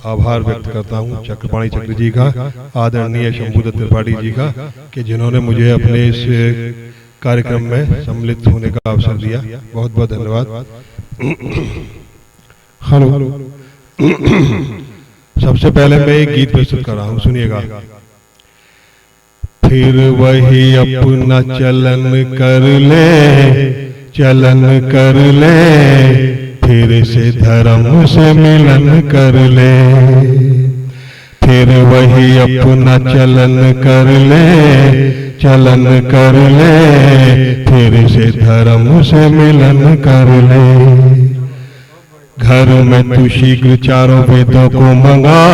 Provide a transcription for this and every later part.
आभार व्यक्त करता हूँ चक्रपाणी चक्र जी का, आदरणीय शंभुदत्त त्रिपाठी जी का, कि जिन्होंने मुझे अपने इस कार्यक्रम में सम्मिलित होने का अवसर दिया। बहुत बहुत धन्यवाद। हेलो, सबसे पहले मैं एक गीत प्रस्तुत कर रहा हूँ, सुनिएगा। फिर वही अपना चलन कर ले, चलन कर ले, फिर से धर्म से मिलन कर ले। फिर वही अपना चलन कर ले, चलन कर ले, फिर से धर्म से मिलन कर ले। घर में तू शीघ्र चारों वेदों को मंगा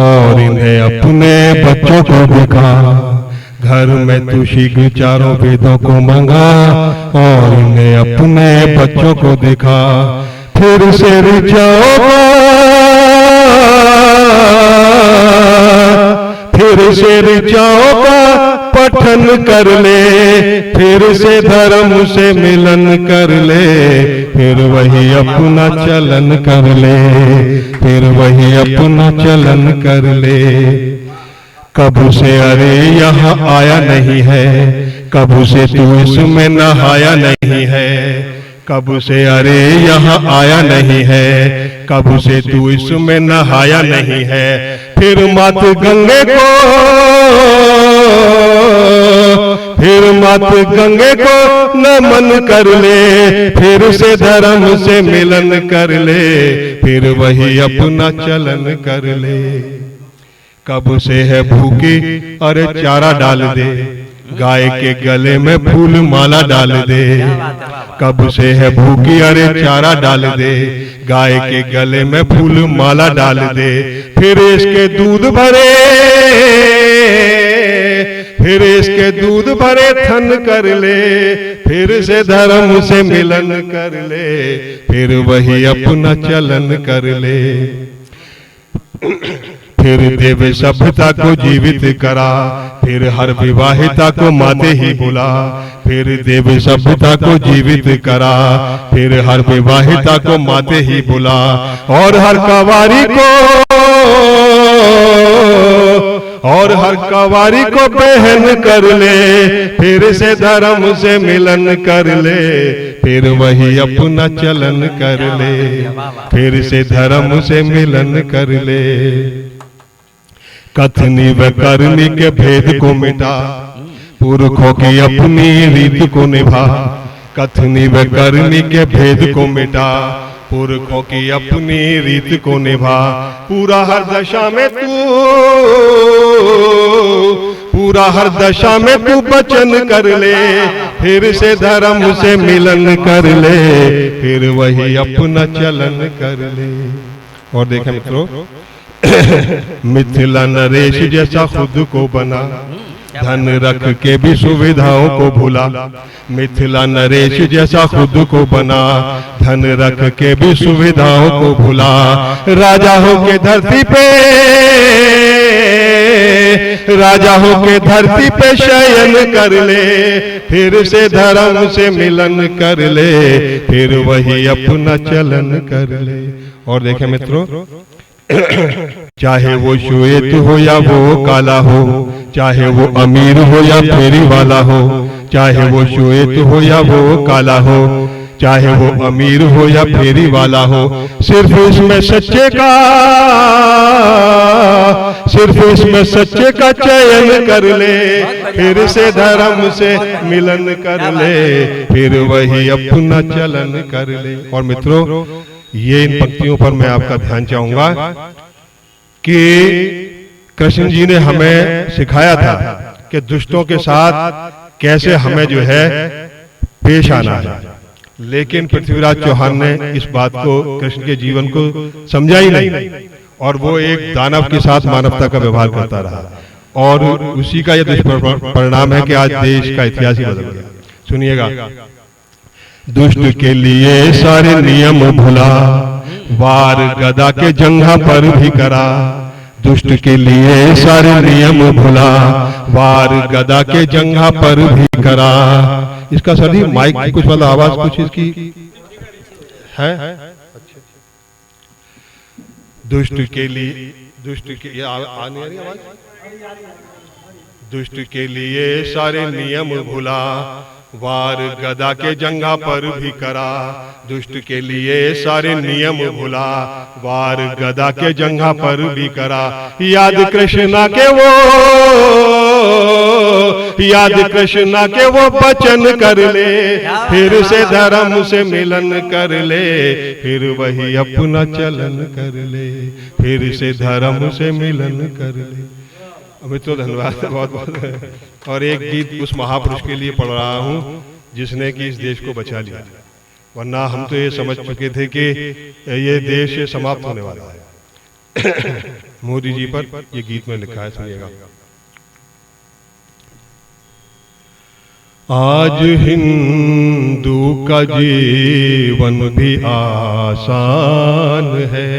और इन्हें अपने बच्चों को दिखा। घर में तू शीघ्र चारों वेदों को मंगा और इन्हें अपने बच्चों को दिखा। फिर से ऋचाओगा, फिर से ऋचाओगा पठन कर ले, फिर से धर्म से मिलन कर ले। फिर वही अपना चलन कर ले, फिर वही अपना चलन कर ले। कब से अरे यहाँ आया नहीं है, कब से तू इसमें नहाया नहीं है। कब से अरे यहाँ आया नहीं है, कब से तू इसमें नहाया नहीं है। फिर मात गंगे को, फिर मात गंगे को नमन कर ले, फिर से धर्म से मिलन कर ले। फिर वही अपना चलन कर ले। कब से है भूखी अरे चारा डाल दे, गाय के गले में फूल माला डाल दे। कब से है भूखी अरे चारा डाल दे, गाय के गले में फूल माला डाल दे। फिर इसके दूध भरे, फिर इसके दूध भरे थन कर ले, फिर से धर्म से मिलन कर ले। फिर वही अपना चलन कर ले। फिर देव सभ्यता को जीवित करा, फिर हर विवाहिता को माते ही बुला। फिर देव सभ्यता को जीवित करा, फिर हर विवाहिता को माते ही बुला। और हर कवारी को, और हर कवारी को बहन कर ले, फिर से धर्म से मिलन कर ले। फिर वही अपना चलन कर ले, फिर से धर्म से मिलन कर ले। कथनी व करनी के भेद को मिटा, पुरखों की अपनी रीत को निभा। कथनी व करनी के भेद को मिटा, पुरखों की अपनी रीत को निभा। पूरा हर दशा में तू, पूरा हर दशा में तू वचन कर ले, फिर से धर्म से मिलन कर ले। फिर वही अपना चलन कर ले। और देखें मित्रों, मिथिला नरेश जैसा खुद को बना, धन रख के भी सुविधाओं को भूला। मिथिला नरेश जैसा खुद को बना, धन रख के भी सुविधाओं को भूला। राजा हो के धरती पे, राजा हो के धरती पे शयन कर ले, फिर से धर्म से मिलन कर ले। फिर वही अपना चलन कर ले। और देखें मित्रों, चाहे वो श्वेत हो या वो काला हो, चाहे वो अमीर हो या फेरी वाला हो, चाहे वो श्वेत हो या वो काला हो, चाहे वो अमीर हो या फेरी वाला हो। सिर्फ इसमें सच्चे का, सिर्फ इसमें सच्चे का चयन कर ले, फिर से धर्म से मिलन कर ले। फिर वही अपना चलन कर ले। और मित्रों, ये इन पंक्तियों पर मैं आपका ध्यान चाहूंगा कि कृष्ण जी ने हमें सिखाया था कि दुष्टों के साथ कैसे हमें जो है पेश आना है। लेकिन पृथ्वीराज चौहान ने इस बात को, कृष्ण के जीवन को समझा ही नहीं, और वो एक दानव के साथ मानवता का व्यवहार करता रहा। और उसी का यह दुष्परिणाम है कि आज देश का इतिहास ही बदल गया। सुनिएगा। दुष्ट के लिए सारे नियम भुला, वार गदा के जंघा पर भी करा। दुष्ट के लिए सारे नियम भुला, वार गदा के जंघा पर भी करा। इसका सर जी माइक की कुछ मतलब आवाज कुछ इसकी है। दुष्ट के लिए दुष्ट के ये आने रही आवाज, दुष्ट के लिए सारे नियम भुला, वार गदा के जंघा पर भी करा। दुष्ट के लिए सारे नियम भुला, वार गदा के जंघा पर भी करा। याद कृष्णा के वो वचन कर ले, फिर से धर्म से मिलन कर ले, फिर वही अपना चलन कर ले, फिर से धर्म से मिलन कर ले। मित्रों धन्यवाद बहुत बहुत। और एक गीत उस महापुरुष के लिए पढ़ रहा हूँ जिसने कि इस देश को बचा लिया, वरना हम तो ये समझ चुके थे कि ये देश समाप्त होने वाला है। मोदी जी पर ये गीत में लिखा है, सुनिएगा। आज हिंदू का जीवन भी आसान है,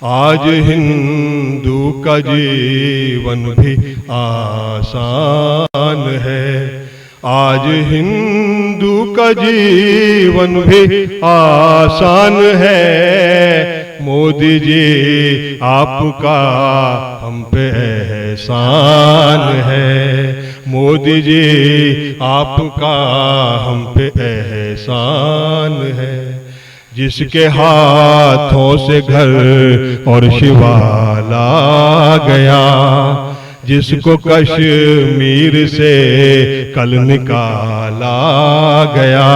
आज हिंदू का जीवन भी आसान है, आज हिंदू का जीवन भी आसान है। मोदी जी आपका हम पे एहसान है, मोदी जी आपका हम पे एहसान है। जिसके हाथों से घर और शिवाला गया, जिसको कश्मीर से कल निकाला गया,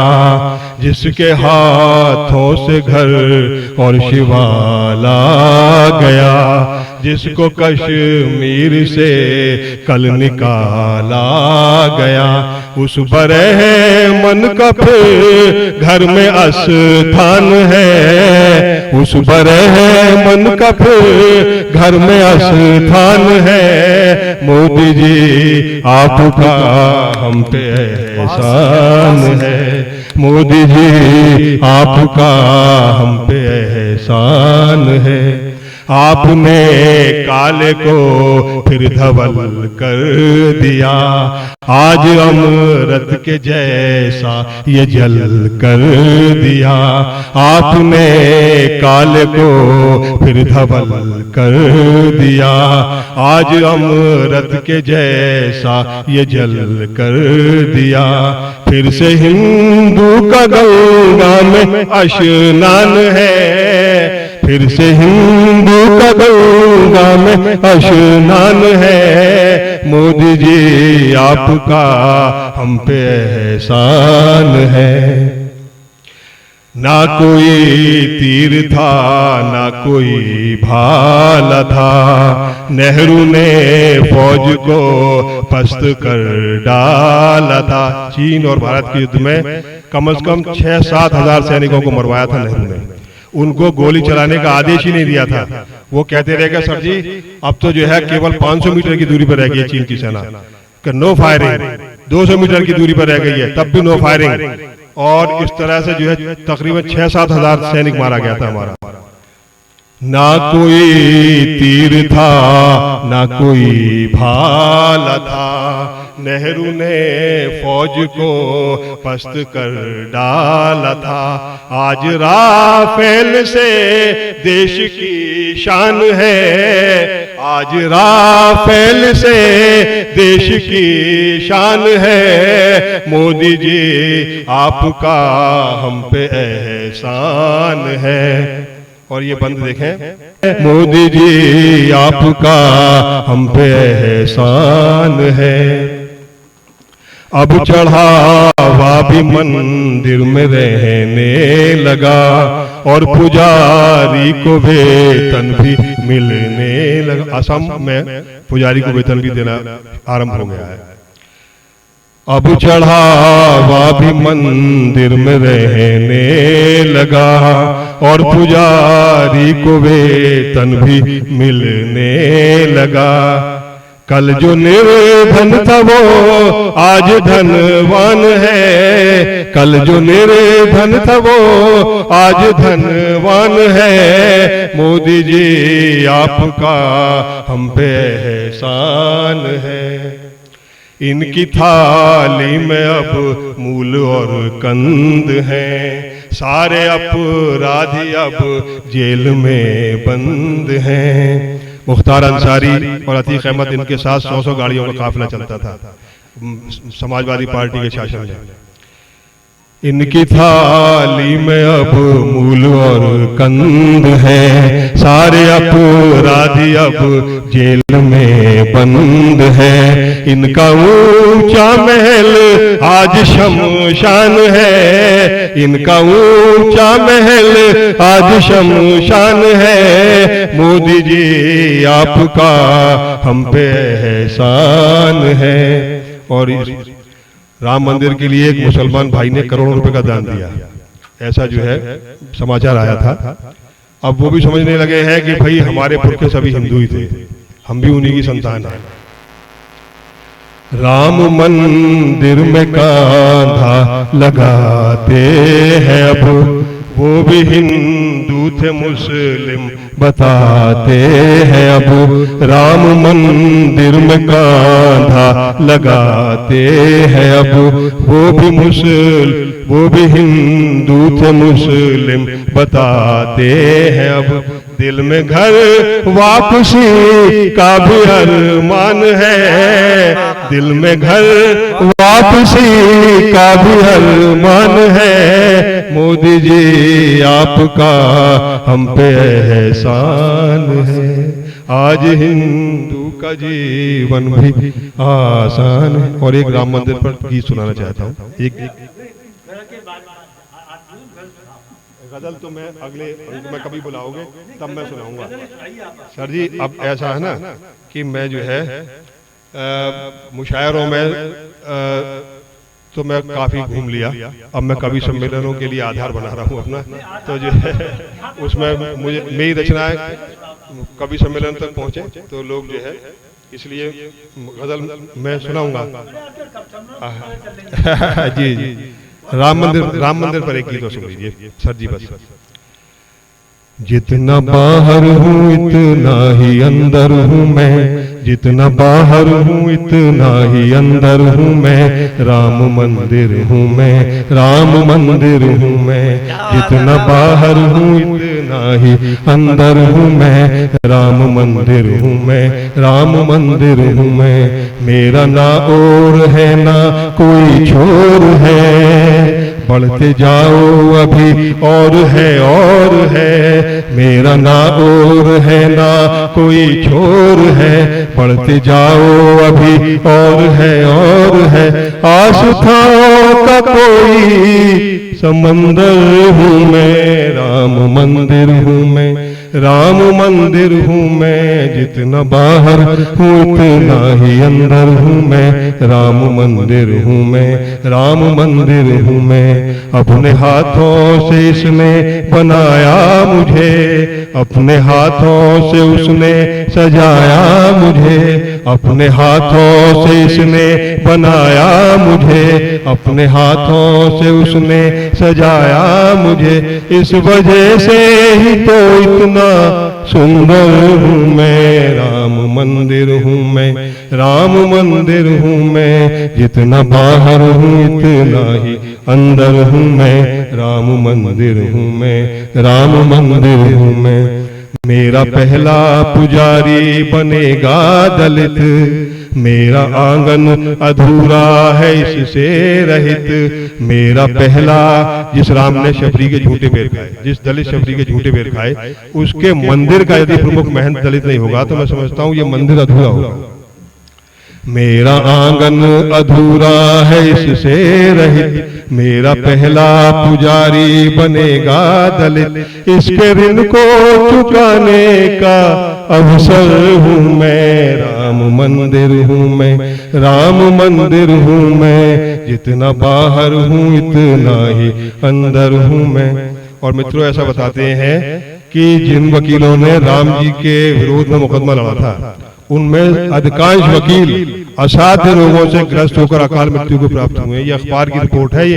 जिसके हाथों से घर और शिवाला गया, जिसको कश्मीर से कल निकाला गया, उस बरह मन का फिर घर में स्थान है, उस बरह मन का फिर घर में स्थान है। मोदी जी आपका हम पे एहसान है, मोदी जी आपका हम पे एहसान है। आपने काले को फिर धवल कर दिया, आज अमृत के जैसा ये जल कर दिया। आपने काले को फिर धवल कर दिया, आज अमृत के जैसा ये जल कर दिया। फिर से हिंदू का गंगा में स्नान है, फिर से हिंदू का गंगा में स्नान है। मोदी जी आपका हम पे एहसान है। ना कोई तीर था, ना कोई भाला था, नेहरू ने फौज को पस्त कर डाला था। चीन और भारत के युद्ध में कम से कम 6-7 हजार सैनिकों को मरवाया था नेहरू ने। उनको गोली चलाने का आदेश ही नहीं दिया था। वो कहते रहे कि सर जी अब तो जो है केवल 500 मीटर की दूरी पर रह गई है चीन की सेना, कि नो फायरिंग। 200 मीटर की दूरी पर रह गई है तब भी नो फायरिंग। और इस तरह से जो है तकरीबन 6-7 हजार सैनिक मारा गया था हमारा। ना कोई तीर था, ना कोई भाला था, नेहरू ने फौज को पस्त कर डाला था। आज राफेल से देश की शान है, आज राफेल से देश की शान है। मोदी जी आपका हम पे एहसान है। और ये बंद देखें, मोदी जी आपका हम पे एहसान है। अब चढ़ावा भी मंदिर में रहने लगा, और पुजारी को वेतन भी मिलने लगा। असम में पुजारी को वेतन भी देना आरंभ हो गया है। अब चढ़ावा भी मंदिर में रहने लगा, और पुजारी को वेतन भी मिलने लगा। कल जो निर्धन था वो आज धनवान है, कल जो निर्धन था वो आज धनवान है। मोदी जी आपका हम पे एहसान है। इनकी थाली में अब मूल और कंद हैं, सारे अपराधी अब जेल में बंद हैं। मुख्तार अंसारी और अतीक अहमद, इनके साथ 100-100 गाड़ियों का काफिला चलता था समाजवादी पार्टी के शासन में। इनकी थाली में अब मूल और कंद है, सारे अपराधी अब जेल में बंद है। इनका ऊंचा महल आज शमशान है, इनका ऊंचा महल आज शमशान है। मोदी जी आपका हम पे एहसान है। और राम मंदिर के लिए एक मुसलमान भाई ने करोड़ों रुपए का दान दिया, ऐसा जो है समाचार आया था। अब वो भी समझने लगे हैं कि भाई हमारे पुरखे सभी हिंदू ही थे, हम भी उन्हीं की संतान हैं। राम मंदिर में कांधा लगाते हैं अब, वो भी हिंदू थे मुस्लिम बताते हैं अब। राम मंदिर में कांधा लगाते हैं अब, वो भी हिंदू थे मुस्लिम बताते हैं अब। दिल में घर वापसी का भी अरमान है, दिल में घर वापसी का भी अरमान है। मोदी जी आपका हम पे एहसान है, आज हिंदू का जीवन भी आसान है। और एक राम मंदिर पर गीत सुनाना चाहता हूँ। एक गजल तो मैं अगले में कभी बुलाओगे तब मैं सुनाऊंगा। सर जी अब ऐसा है ना कि मैं जो है मुशायरों में तो मैं काफी घूम लिया, अब मैं कवि सम्मेलनों के लिए आधार बना रहा हूँ अपना। तो जो है उसमें मुझे मेरी रचनाएं कवि सम्मेलन तक पहुंचे तो लोग जो है, इसलिए गजल मैं सुनाऊंगा। जी जी राम मंदिर पर एक गीत सुन लीजिए सर जी बस। जितना बाहर हूँ इतना ही अंदर हूँ मैं, जितना बाहर हूँ इतना ही अंदर हूँ मैं। राम मंदिर हूँ मैं, राम मंदिर हूँ मैं। जितना बाहर हूँ इतना ही अंदर हूँ मैं। राम मंदिर हूँ मैं, राम मंदिर हूँ मैं। मेरा ना और है ना कोई छोर है, बढ़ते जाओ अभी और है। मेरा ना और है ना कोई छोर है, बढ़ते जाओ अभी और है। आस्थाओं का कोई समंदर हूँ मैं, राम मंदिर हूँ मैं, राम मंदिर हूँ मैं। जितना बाहर हूँ उतना ही अंदर हूँ मैं। राम मंदिर हूँ मैं, राम मंदिर हूँ मैं। अपने हाथों से इसने बनाया मुझे, अपने हाथों से उसने सजाया मुझे। अपने हाथों से इसने बनाया मुझे, अपने हाथों से उसने सजाया मुझे। इस वजह से ही तो इतना सुंदर हूँ मैं। राम मंदिर हूँ मैं, राम मंदिर हूँ मैं। जितना बाहर हूँ इतना ही अंदर हूँ मैं। राम मंदिर हूँ मैं, राम मंदिर हूँ मैं। मेरा पहला पुजारी बनेगा दलित, मेरा आंगन अधूरा है इससे रहित। मेरा पहला, जिस राम ने शबरी के झूठे बेर खाए, जिस दलित शबरी के झूठे बेर खाए, उसके मंदिर का यदि प्रमुख महंत दलित नहीं होगा तो मैं समझता हूँ ये मंदिर अधूरा होगा। मेरा आंगन अधूरा है इससे रहित, मेरा पहला पुजारी बनेगा दलित। इसके ऋण को चुकाने का अवसर हूँ मैं। राम मंदिर हूँ मैं, राम मंदिर हूँ मैं। जितना बाहर हूँ इतना ही अंदर हूँ मैं। और मित्रों ऐसा बताते हैं कि जिन वकीलों ने राम जी के विरोध में मुकदमा लड़ा था, उनमें अधिकांश वकील असाध्य रोगों से ग्रस्त होकर अकाल मृत्यु को प्राप्त हुए। ये अखबार की रिपोर्ट है,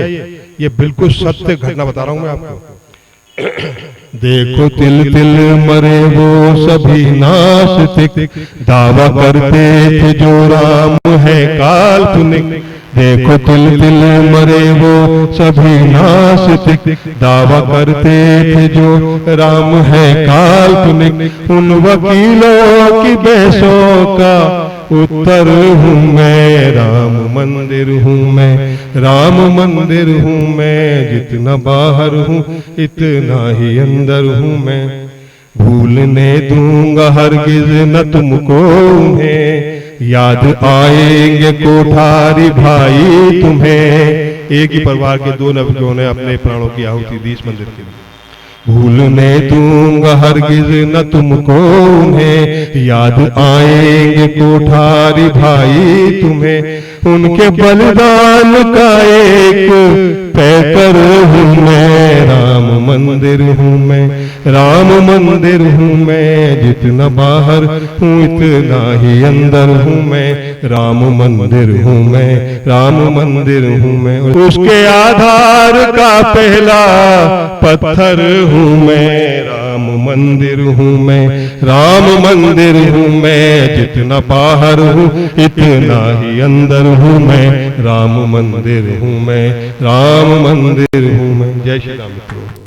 ये बिल्कुल सत्य घटना बता रहा हूं मैं आपको। देखो तिल तिल मरे वो सभी नास्तिक, दावा करते थे जो राम है काल्पनिक। देखो तिल तिल मरे वो सभी नास्तिक, दावा करते थे जो राम है काल्पनिक। उन वकीलों की बहसों का उत्तर हूँ मैं, राम मंदिर हूँ मैं, राम मंदिर हूँ मैं। जितना बाहर हूँ इतना ही अंदर हूँ मैं। भूलने दूंगा हरगिज न तुमको उन्हें, याद आएंगे कोठारी भाई तुम्हें। एक ही परिवार के दो नवयुवकों ने अपने प्राणों की आहुति दी इस मंदिर के लिए। भूलने दूंगा हरगिज न तुमको उन्हें, याद आएंगे कोठारी भाई तुम्हें। उनके बलिदान का एक पैकर हूँ मैं, राम मंदिर हूँ मैं, राम मंदिर हूँ मैं। जितना बाहर हूँ इतना ही अंदर हूँ मैं, राम मंदिर हूँ मैं, राम मंदिर हूँ मैं। उसके आधार का पहला पत्थर हूँ मैं, राम मंदिर हूँ मैं, राम मंदिर हूँ मैं। जितना बाहर हूँ इतना ही अंदर हूँ मैं, राम मंदिर हूँ मैं, राम मंदिर हूँ मैं। जय श्री राम मित्रों।